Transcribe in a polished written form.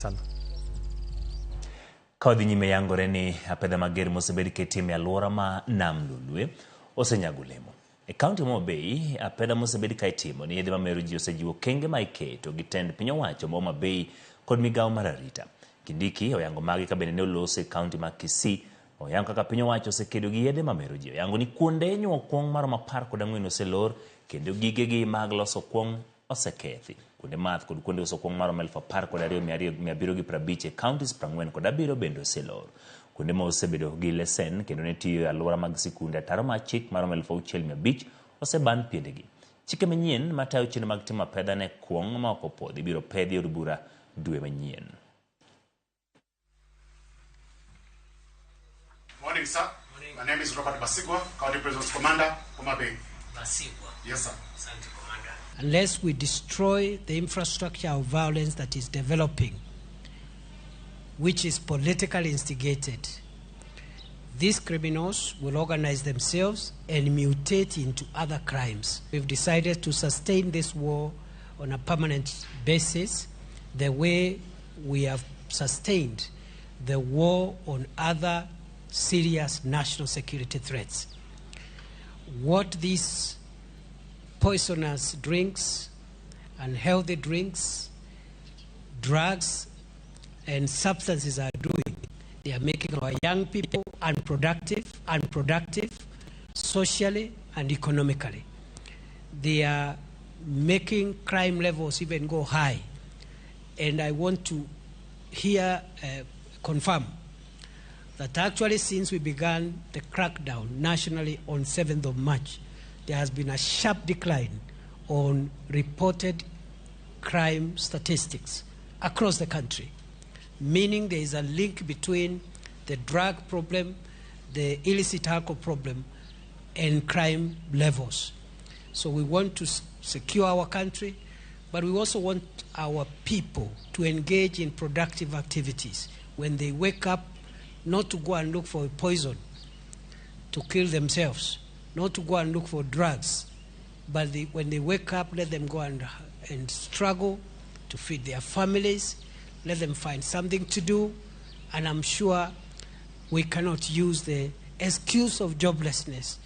Sana. Kodhi nyime yangore ni apedha mager mosebedi ketime alwora ma nam lulwe osenyago olemo. E kaunti Homa Bay, apedha mosebedi ka itimo ni yedhe mamero ji osejiwo kenge ma iketo gi tend piny owacho ma Homa Bay kod migawo mar arita. Kindiki oyango magi ka bende ne olose kaunti ma Kisii oyango kaka piny owacho osekedo gi yedhe mamero ji. Oyango ni kuonde nyuo kuong maromo 14 oselor kendo gigegi mag loso kuong osekethi. Kuonde math kod kuonde uso kuong maromo 12,750 e counties 47 bende oselor. Kuonde ma osebedo gi lesen kendo ne tiyo alwora mag sikunde ataro mar chik maromo 6,500 oseban piendegi. Chike manyien matayo chenro mag timo apedha ne kuong ma ok opodhi biro pedhi od bura dwe manyien. Morning, sir. Morning. My name is Robert Basigwa, County Prisons Commander, Homa Bay. Basigwa. Yes, sir. Thank you, Commander. Unless we destroy the infrastructure of violence that is developing, which is politically instigated, these criminals will organize themselves and mutate into other crimes. We've decided to sustain this war on a permanent basis, the way we have sustained the war on other serious national security threats. What these poisonous drinks, unhealthy drinks, drugs, and substances are doing, they are making our young people unproductive socially and economically. They are making crime levels even go high. And I want to here confirm that actually since we began the crackdown nationally on 7th of March, there has been a sharp decline on reported crime statistics across the country, meaning there is a link between the drug problem, the illicit alcohol problem, and crime levels. So we want to secure our country, but we also want our people to engage in productive activities. When they wake up, not to go and look for poison to kill themselves, not to go and look for drugs, but when they wake up, let them go and struggle to feed their families, let them find something to do, and I'm sure we cannot use the excuse of joblessness